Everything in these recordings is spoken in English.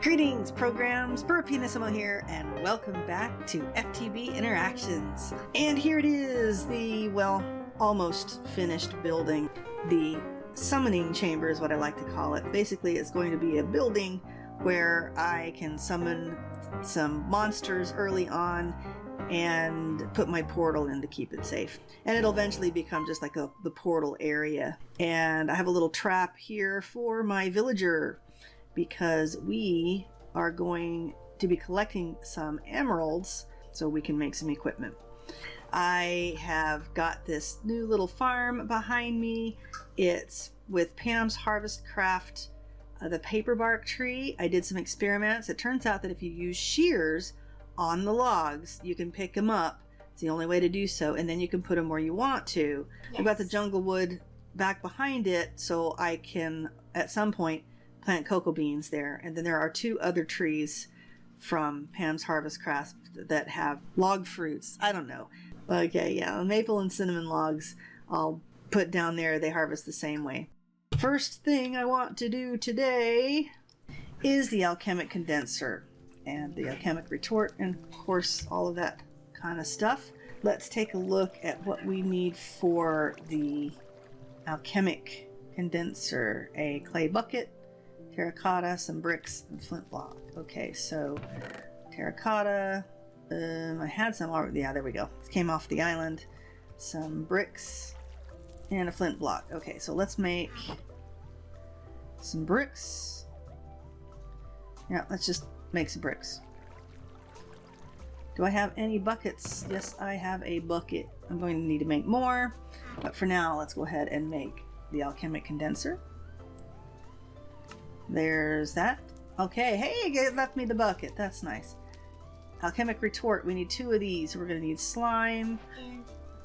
Greetings, programs! Pyrrh here, and welcome back to FTB Interactions. And here it is, the, well, almost finished building. The summoning chamber is what I like to call it. Basically, it's going to be a building where I can summon some monsters early on and put my portal in to keep it safe. And it'll eventually become just like the portal area. And I have a little trap here for my villager, because we are going to be collecting some emeralds so we can make some equipment. I have got this new little farm behind me. It's with Pam's Harvest Craft, the paper bark tree. I did some experiments. It turns out that if you use shears on the logs, you can pick them up. It's the only way to do so, and then you can put them where you want to. Yes. I've got the jungle wood back behind it, so I can, at some point, plant cocoa beans there. And then there are two other trees from Pam's Harvest Craft that have log fruits. I don't know. Okay, yeah, maple and cinnamon logs I'll put down there. They harvest the same way. First thing I want to do today is the Alchemic Condenser and the Alchemic Retort, and of course all of that kind of stuff. Let's take a look at what we need for the Alchemic Condenser. A clay bucket, terracotta, some bricks, and flint block. Okay, so terracotta, I had some already. Yeah, there we go. It came off the island. Some bricks and a flint block. Okay, so let's make some bricks. Yeah, let's just make some bricks. Do I have any buckets? Yes, I have a bucket. I'm going to need to make more, but for now, let's go ahead and make the Alchemic Condenser. There's that. Okay, hey, it left me the bucket. That's nice. Alchemic Retort. We need two of these. We're going to need slime,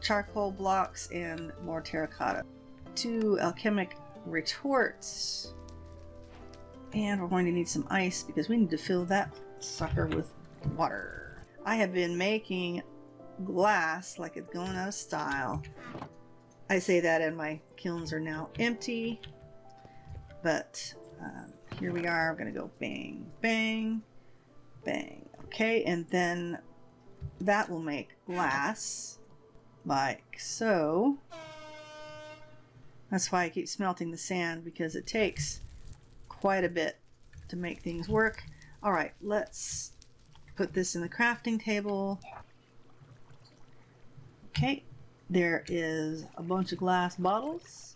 charcoal blocks, and more terracotta. Two Alchemic Retorts. And we're going to need some ice because we need to fill that sucker with water. I have been making glass like it's going out of style. I say that and my kilns are now empty. But here we are. I'm going to go bang, bang, bang. Okay, and then that will make glass like so. That's why I keep smelting the sand, because it takes quite a bit to make things work. All right, let's put this in the crafting table. Okay, there is a bunch of glass bottles.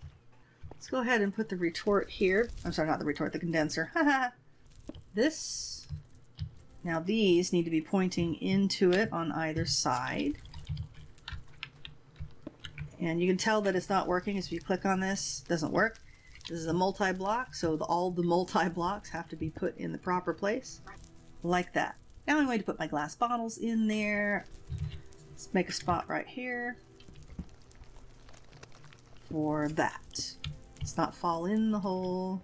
Let's go ahead and put the retort here. I'm sorry, not the retort, the condenser. This. Now these need to be pointing into it on either side. And you can tell that it's not working as if you click on this. It doesn't work. This is a multi-block, so all the multi-blocks have to be put in the proper place. Like that. Now I'm going to put my glass bottles in there. Let's make a spot right here for that. Let's not fall in the hole.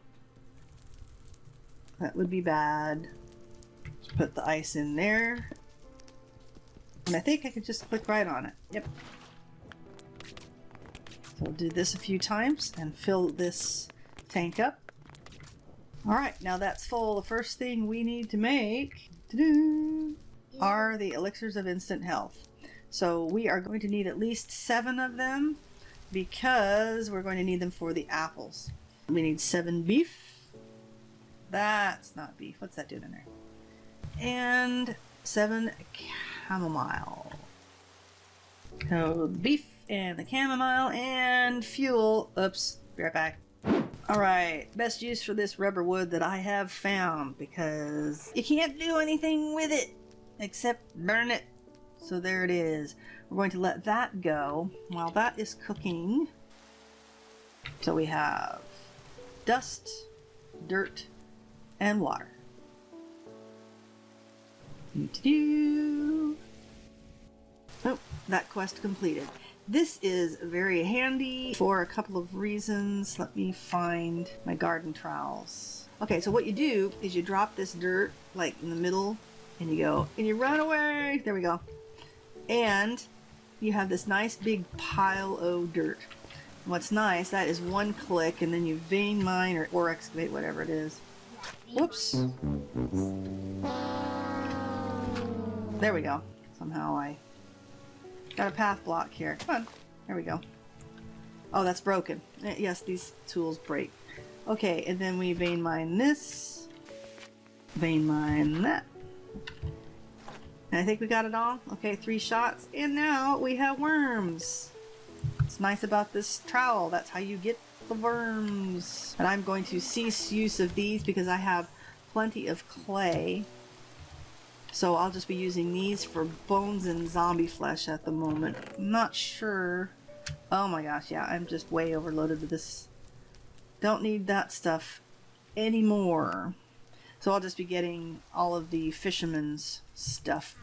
That would be bad. Just put the ice in there. And I think I could just click right on it. Yep. So we'll do this a few times and fill this tank up. Alright, now that's full. The first thing we need to make are the elixirs of instant health. So we are going to need at least 7 of them, because we're going to need them for the apples. We need 7 beef. That's not beef. What's that doing in there? And 7 chamomile. So the beef and the chamomile and fuel. Oops, be right back. Alright, best use for this rubber wood that I have found, because you can't do anything with it except burn it. So there it is. We're going to let that go while that is cooking. So we have dust, dirt, and water. Oh, that quest completed. This is very handy for a couple of reasons. Let me find my garden trowels. Okay, so what you do is you drop this dirt like in the middle, and you go, and you run away. There we go. And you have this nice big pile of dirt. What's nice, that is one click, and then you vein mine or excavate, whatever it is. Whoops. There we go. Somehow I got a path block here. Come on. There we go. Oh, that's broken. Yes, these tools break. Okay, and then we vein mine this. Vein mine that. And I think we got it all. Okay, 3 shots. And now we have worms. What's nice about this trowel, that's how you get the worms. And I'm going to cease use of these because I have plenty of clay. So I'll just be using these for bones and zombie flesh at the moment. I'm not sure. Oh my gosh, yeah, I'm just way overloaded with this. Don't need that stuff anymore. So I'll just be getting all of the fisherman's stuff.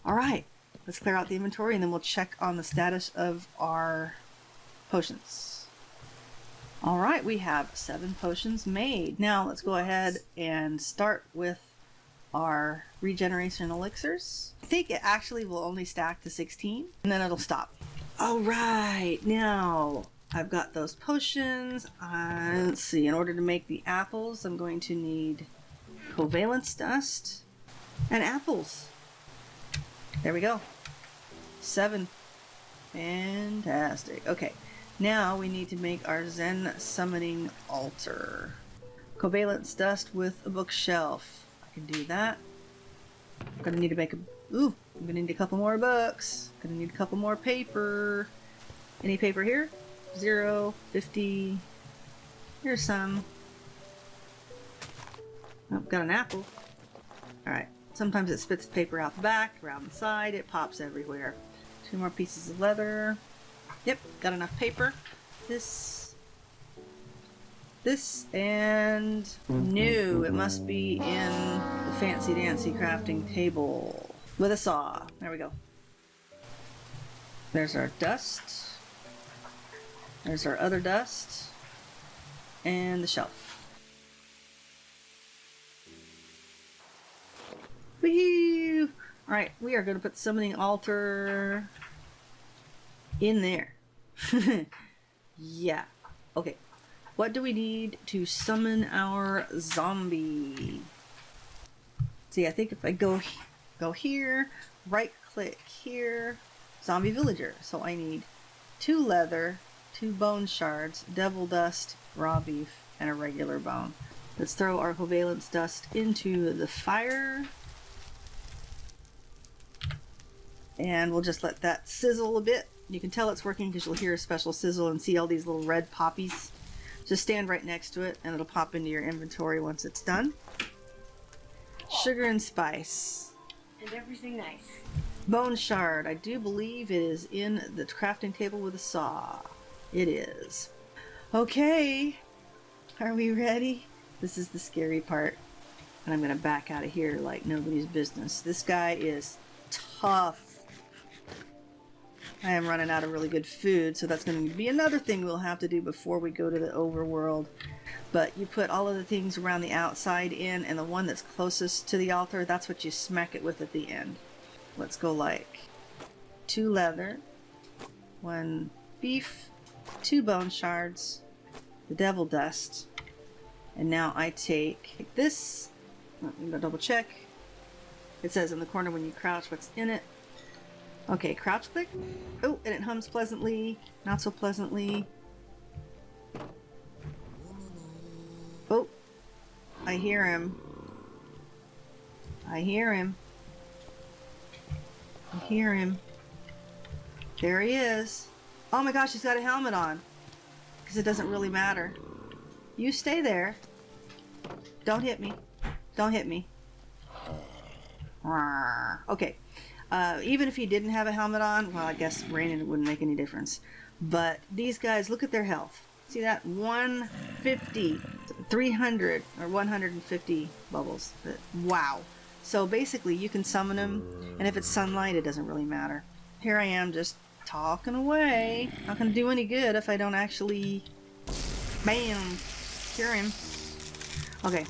Alright, let's clear out the inventory and then we'll check on the status of our potions. Alright, we have 7 potions made. Now let's go ahead and start with our regeneration elixirs. I think it actually will only stack to 16 and then it'll stop. Alright, now I've got those potions. Let's see, in order to make the apples, I'm going to need covalence dust and apples. There we go. 7. Fantastic. Okay, now we need to make our Zen Summoning altar. Covalence dust with a bookshelf. I can do that. I'm gonna need to make a... Ooh, I'm gonna need a couple more books. Gonna need a couple more paper. Any paper here? 0, 50. Here's some. Oh, got an apple. Alright. Sometimes it spits paper out the back, around the side. It pops everywhere. 2 more pieces of leather. Yep, got enough paper. This, and no, it must be in the fancy dancy crafting table with a saw. There we go. There's our dust. There's our other dust. And the shelf. Woohoo! Alright, we are going to put the summoning altar in there. Yeah. Okay. What do we need to summon our zombie? See, I think if I go here, right click here, zombie villager. So I need 2 leather, 2 bone shards, devil dust, raw beef, and a regular bone. Let's throw our covalence dust into the fire. And we'll just let that sizzle a bit. You can tell it's working because you'll hear a special sizzle and see all these little red poppies. Just stand right next to it and it'll pop into your inventory once it's done. Sugar and spice. And everything nice. Bone shard. I do believe it is in the crafting table with a saw. It is. Okay. Are we ready? This is the scary part. And I'm going to back out of here like nobody's business. This guy is tough. I am running out of really good food, so that's going to be another thing we'll have to do before we go to the overworld. But you put all of the things around the outside in, and the one that's closest to the altar, that's what you smack it with at the end. Let's go like 2 leather, 1 beef, 2 bone shards, the devil dust, and now I take this. I'm going to double check. It says in the corner when you crouch what's in it. Okay, crouch click. Oh, and it hums pleasantly, not so pleasantly. Oh, I hear him. I hear him. I hear him. There he is. Oh my gosh, he's got a helmet on. Because it doesn't really matter. You stay there. Don't hit me. Don't hit me. Okay. Even if he didn't have a helmet on, well, I guess raining wouldn't make any difference. But these guys, look at their health. See that? 150, 300, or 150 bubbles. Wow. So basically, you can summon them, and if it's sunlight, it doesn't really matter. Here I am just talking away. Not going to do any good if I don't actually, bam, cure him. Okay,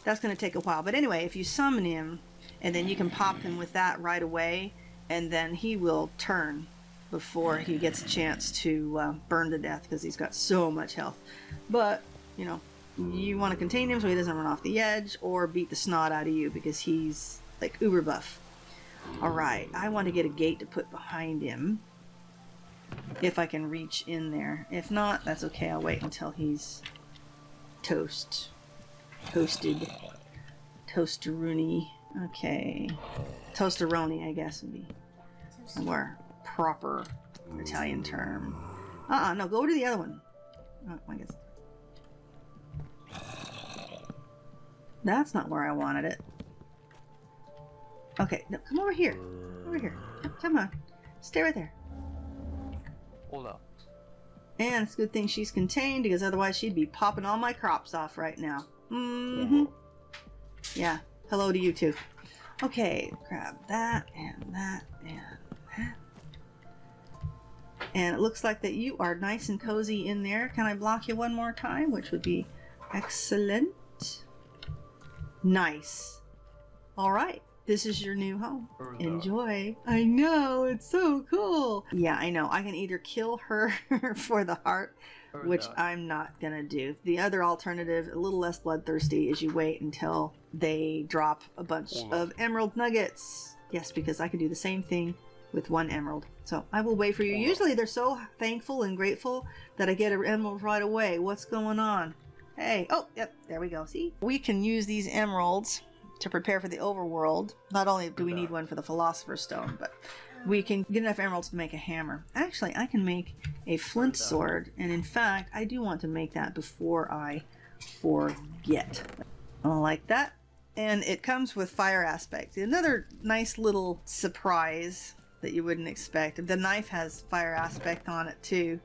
that's going to take a while. But anyway, if you summon him, and then you can pop him with that right away, and then he will turn. before he gets a chance to burn to death because he's got so much health. But, you know, you want to contain him so he doesn't run off the edge or beat the snot out of you because he's like uber buff. Alright, I want to get a gate to put behind him if I can reach in there. If not, that's okay. I'll wait until he's toasted. Toasteroonie. Okay. Toasteroni, I guess, would be a more proper Italian term. No, go to the other one. Oh, I guess. That's not where I wanted it. Okay, no, come over here. Over here. Come on. Stay right there. Hold up. And it's a good thing she's contained, because otherwise she'd be popping all my crops off right now. Mm-hmm. Yeah. Hello to you too. Okay, grab that and that and that. And it looks like that you are nice and cozy in there. Can I block you one more time? Which would be excellent. Nice. All right. This is your new home. Enjoy. I know, it's so cool. Yeah, I know. I can either kill her for the heart, which I'm not gonna do. The other alternative, a little less bloodthirsty, is you wait until they drop a bunch of emerald nuggets. Yes, because I can do the same thing with one emerald. So I will wait for you. Usually they're so thankful and grateful that I get an emerald right away. What's going on? Hey, oh, yep, there we go. See? We can use these emeralds to prepare for the overworld. Not only do we need one for the Philosopher's Stone, but we can get enough emeralds to make a hammer. Actually, I can make a flint sword, and in fact, I do want to make that before I forget. Like that. And it comes with fire aspect. Another nice little surprise that you wouldn't expect. The knife has fire aspect on it too.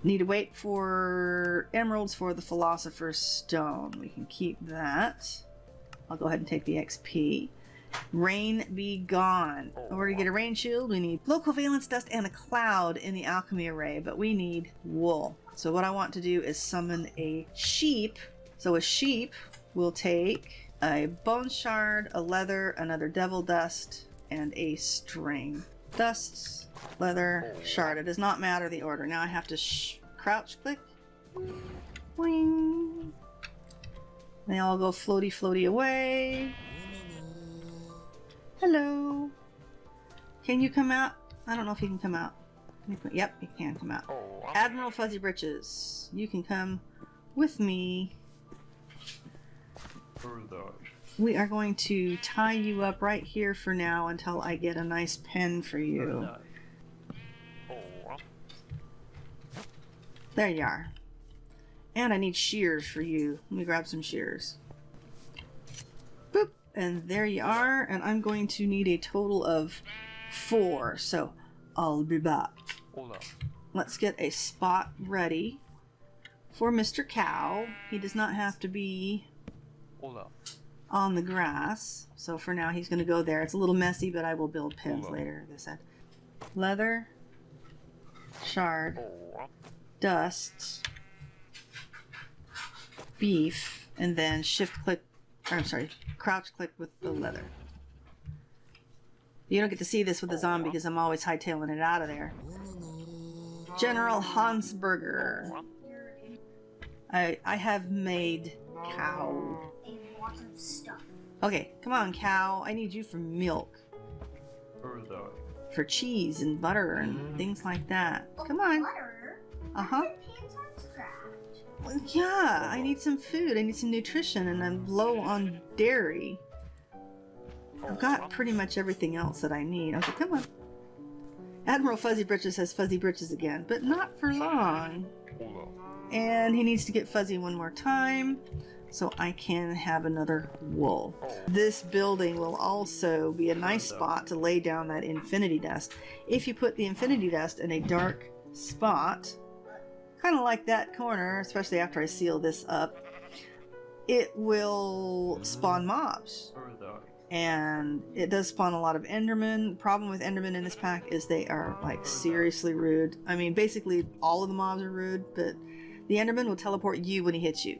Need to wait for emeralds for the Philosopher's Stone. We can keep that. I'll go ahead and take the XP. Rain be gone. In order to get a rain shield, we need local valence dust and a cloud in the alchemy array, but we need wool. So what I want to do is summon a sheep. So a sheep will take a bone shard, a leather, another devil dust, and a string. Dust, leather, shard. It does not matter the order. Now I have to crouch click. Boing. They all go floaty floaty away. Hello. Can you come out? I don't know if you can come out. Yep, you can come out. Admiral Fuzzy Britches, you can come with me. We are going to tie you up right here for now until I get a nice pen for you. There you are. And I need shears for you. Let me grab some shears. Boop. And there you are. And I'm going to need a total of 4. So I'll be back. Let's get a spot ready for Mr. Cow. He does not have to be on the grass. So for now he's going to go there. It's a little messy, but I will build pens later, as I said. Leather. Shard. Dust. Beef, and then crouch click with the leather. You don't get to see this with the zombie because I'm always hightailing it out of there. General Hansberger. I have made cow. Okay, come on, cow. I need you for milk. For cheese and butter and things like that. Come on. Uh-huh. Yeah, I need some food. I need some nutrition, and I'm low on dairy. I've got pretty much everything else that I need. Okay, come on. Admiral Fuzzy Britches has fuzzy britches again, but not for long. And he needs to get fuzzy one more time, so I can have another wool. This building will also be a nice spot to lay down that infinity dust. If you put the infinity dust in a dark spot, kind of like that corner, especially after I seal this up, it will spawn mobs. And it does spawn a lot of Endermen. The problem with Endermen in this pack is they are like seriously rude. I mean, basically all of the mobs are rude, but the Enderman will teleport you when he hits you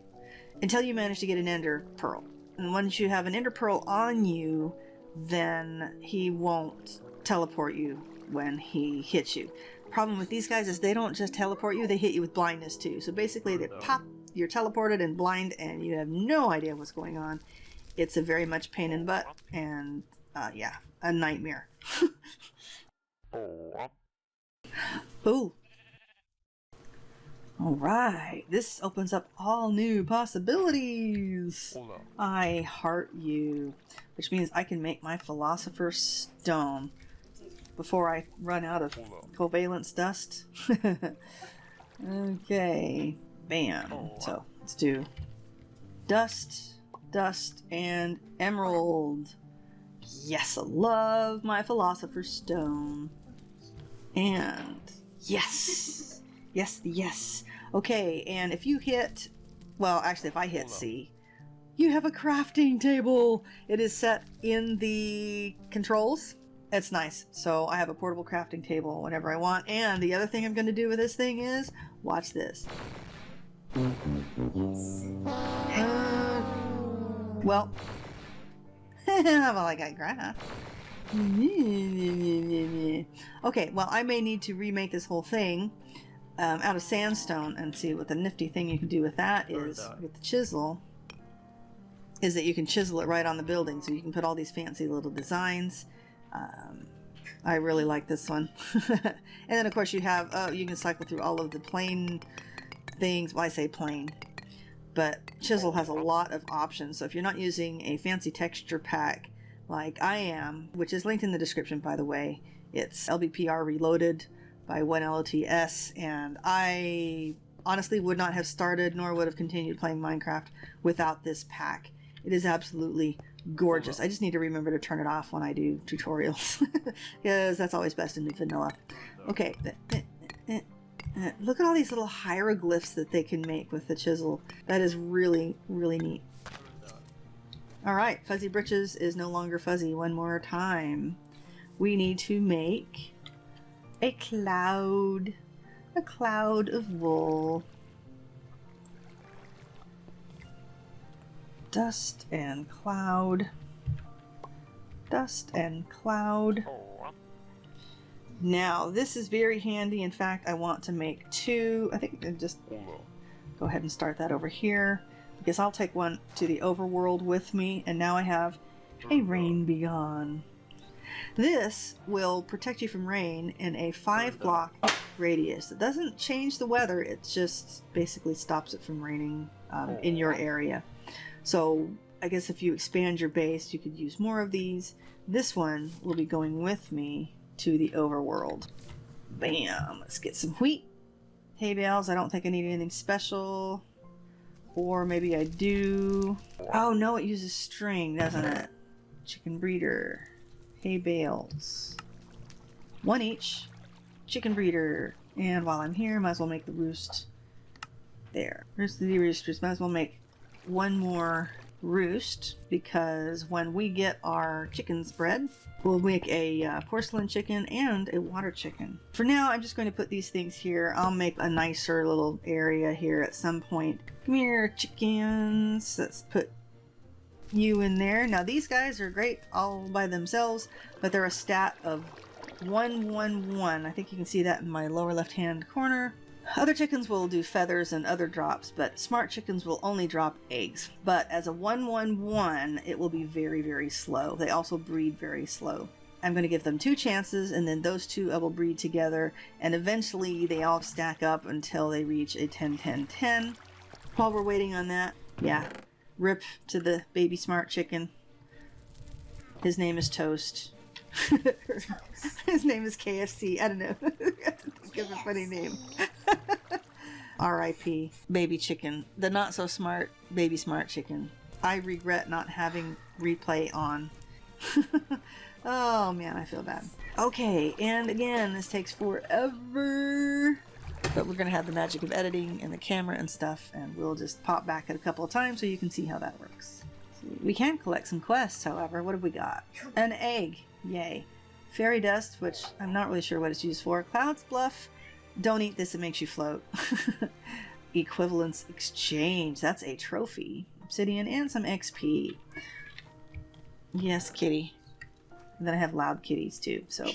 until you manage to get an Ender Pearl. And once you have an Ender Pearl on you, then he won't teleport you when he hits you. problem with these guys is they don't just teleport you, they hit you with blindness too. So basically they pop, you're teleported and blind and you have no idea what's going on. It's a very much pain in the butt and yeah, a nightmare. Ooh. Alright, this opens up all new possibilities. I heart you, which means I can make my Philosopher's Stone before I run out of covalence dust. Okay, bam. So let's do dust, dust, and emerald. Yes, I love my Philosopher's Stone. And yes, yes, yes. Okay, and if you hit, well, actually, if I hit C, you have a crafting table. It is set in the controls. It's nice. So I have a portable crafting table whenever I want. And the other thing I'm going to do with this thing is, watch this. Well, I got grass. Okay, well, I may need to remake this whole thing out of sandstone and see what the nifty thing you can do with that is with the chisel. Is that you can chisel it right on the building, so you can put all these fancy little designs. I really like this one. And then of course you have, you can cycle through all of the plain things. Well, I say plain, but chisel has a lot of options. So if you're not using a fancy texture pack like I am, which is linked in the description by the way, it's LBPR Reloaded by 1LOTS, and I honestly would not have started nor would have continued playing Minecraft without this pack. It is absolutely gorgeous. I just need to remember to turn it off when I do tutorials because that's always best in vanilla. Okay, look at all these little hieroglyphs that they can make with the chisel. That is really, really neat. Alright, Fuzzy Britches is no longer fuzzy. One more time. We need to make a cloud of wool. Dust and cloud. Dust and cloud. Now, this is very handy. In fact, I want to make two. I think I can just go ahead and start that over here, because I'll take one to the overworld with me, and now I have a rain begone. This will protect you from rain in a 5-block radius. It doesn't change the weather, it just basically stops it from raining in your area. So I guess if you expand your base, you could use more of these. This one will be going with me to the overworld. Bam! Let's get some wheat. Hay bales, I don't think I need anything special. Or maybe I do. Oh no, it uses string, doesn't it? Chicken breeder. Hay bales. One each. Chicken breeder. And while I'm here, might as well make the roost. There. Roost the roosters. Might as well make one more roost, because when we get our chickens bred, we'll make a porcelain chicken and a water chicken. For now, I'm just going to put these things here. I'll make a nicer little area here at some point. Come here, chickens. Let's put you in there. Now these guys are great all by themselves, but they're a stat of 111. I think you can see that in my lower left hand corner. Other chickens will do feathers and other drops, but smart chickens will only drop eggs. But as a 111, it will be very, very slow. They also breed very slow. I'm going to give them 2 chances, and then those 2 I will breed together, and eventually they all stack up until they reach a 10-10-10. While we're waiting on that, yeah, rip to the baby smart chicken. His name is Toast. His name is KFC. I don't know. Give a funny name. R.I.P. baby chicken. The not so smart baby smart chicken. I regret not having replay on. Oh man, I feel bad. Okay, and again, this takes forever. But we're going to have the magic of editing and the camera and stuff, and we'll just pop back at a couple of times so you can see how that works. We can collect some quests, however. What have we got? An egg. Yay. Fairy dust, which I'm not really sure what it's used for. Cloud's Bluff. Don't eat this, it makes you float. Equivalence exchange. That's a trophy. Obsidian and some XP. Yes, kitty. And then I have loud kitties too, so.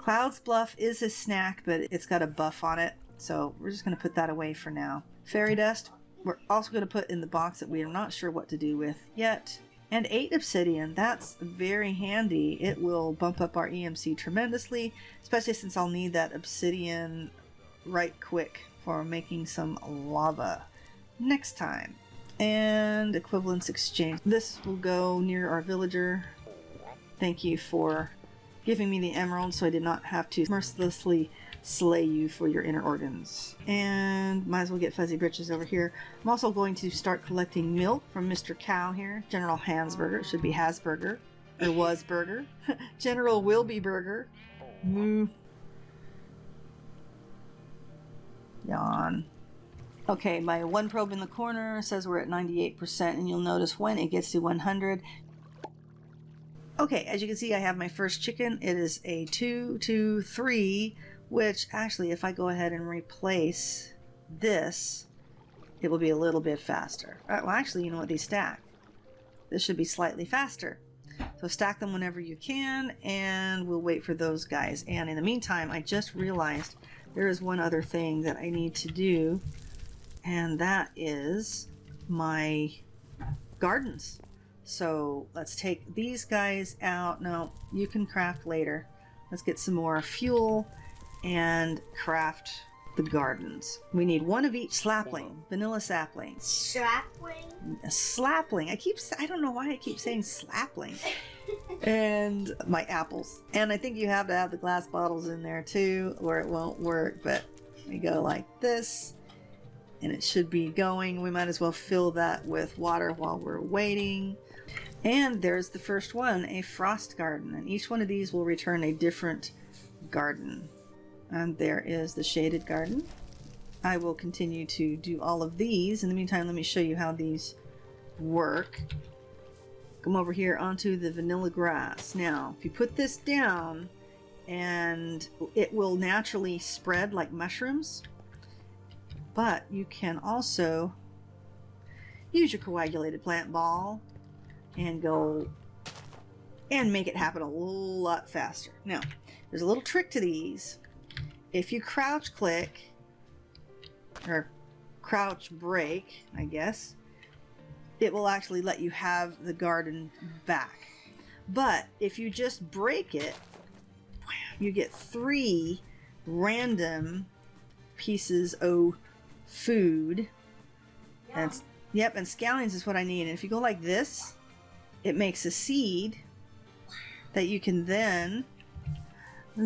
Cloud's Bluff is a snack, but it's got a buff on it, so we're just going to put that away for now. Fairy Dust, we're also going to put in the box that we are not sure what to do with yet. And 8 obsidian, that's very handy. It will bump up our EMC tremendously, especially since I'll need that obsidian right quick for making some lava next time. And equivalence exchange. This will go near our villager. Thank you for giving me the emerald so I did not have to mercilessly slay you for your inner organs. And might as well get Fuzzy Britches over here. I'm also going to start collecting milk from Mr. Cow here. General Hansburger. It should be Hasburger. Or was Burger. General will be Burger. Moo. Yawn. Okay, my one probe in the corner says we're at 98%, and you'll notice when it gets to 100. Okay, as you can see, I have my first chicken. It is a 2, 2, 3, which actually, if I go ahead and replace this, it will be a little bit faster. Well, actually, you know what? These stack. This should be slightly faster. So stack them whenever you can, and we'll wait for those guys. And in the meantime, I just realized there is one other thing that I need to do, and that is my gardens. So let's take these guys out. No, you can craft later. Let's get some more fuel and craft the gardens. We need one of each sapling, vanilla sapling. Sapling? A slapling. I don't know why I keep saying slapling. And my apples. And I think you have to have the glass bottles in there too, or it won't work. But we go like this, and it should be going. We might as well fill that with water while we're waiting. And there's the first one, a frost garden. And each one of these will return a different garden. And there is the shaded garden. I will continue to do all of these. In the meantime, let me show you how these work. Come over here onto the vanilla grass. Now, if you put this down, and it will naturally spread like mushrooms, but you can also use your coagulated plant ball and go and make it happen a lot faster. Now, there's a little trick to these. If you crouch click, or crouch break, I guess, it will actually let you have the garden back. But if you just break it, you get 3 random pieces of food. And yep, and scallions is what I need. And if you go like this, it makes a seed that you can then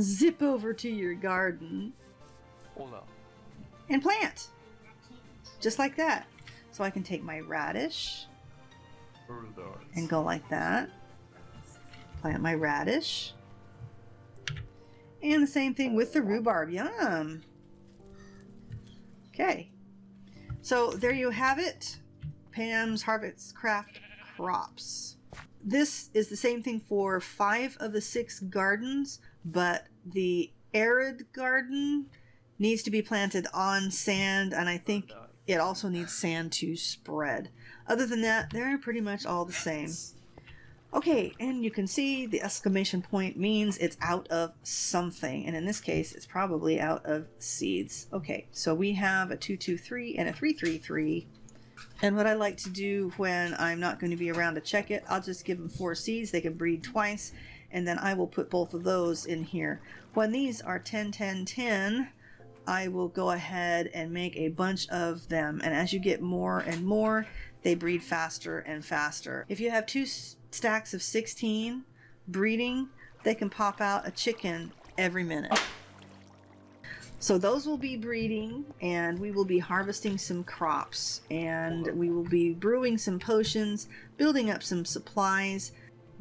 zip over to your garden and plant. Just like that. So I can take my radish and go like that. Plant my radish. And the same thing with the rhubarb. Yum! Okay. So there you have it. Pam's Harvest Craft Crops. This is the same thing for 5 of the 6 gardens, but the arid garden needs to be planted on sand, and I think it also needs sand to spread. Other than that, they're pretty much all the same. Okay, and you can see the exclamation point means it's out of something, and in this case, it's probably out of seeds. Okay, so we have a 223 and a 333. And what I like to do when I'm not going to be around to check it, I'll just give them 4 seeds. They can breed twice, and then I will put both of those in here. When these are 10, 10, 10, I will go ahead and make a bunch of them. And as you get more and more, they breed faster and faster. If you have 2 stacks of 16 breeding, they can pop out a chicken every minute. So those will be breeding, and we will be harvesting some crops, and we will be brewing some potions, building up some supplies,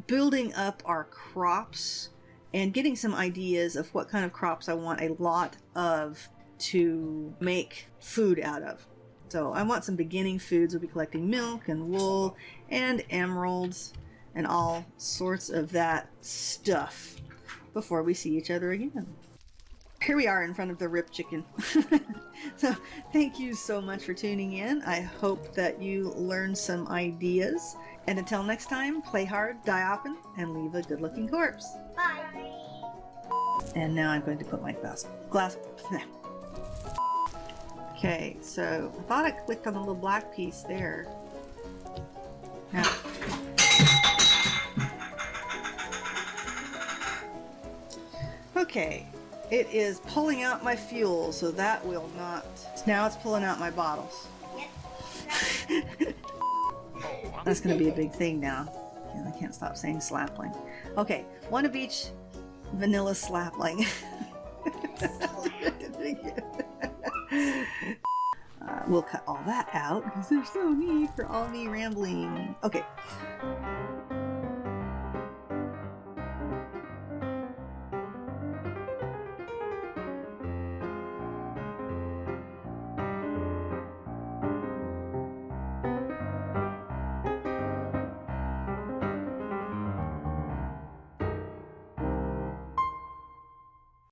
building up our crops, and getting some ideas of what kind of crops I want a lot of to make food out of. So I want some beginning foods. We'll be collecting milk and wool and emeralds and all sorts of that stuff before we see each other again. Here we are in front of the rip chicken. So thank you so much for tuning in. I hope that you learned some ideas. And until next time, play hard, die often, and leave a good-looking corpse. Bye. And now I'm going to put my glass. Okay, so I thought I clicked on the little black piece there. Now, okay, it is pulling out my fuel, so that will not. Now it's pulling out my bottles. That's going to be a big thing now. I can't stop saying slapling. Okay, one of each vanilla slapling. We'll cut all that out because there's no need for all me rambling. Okay,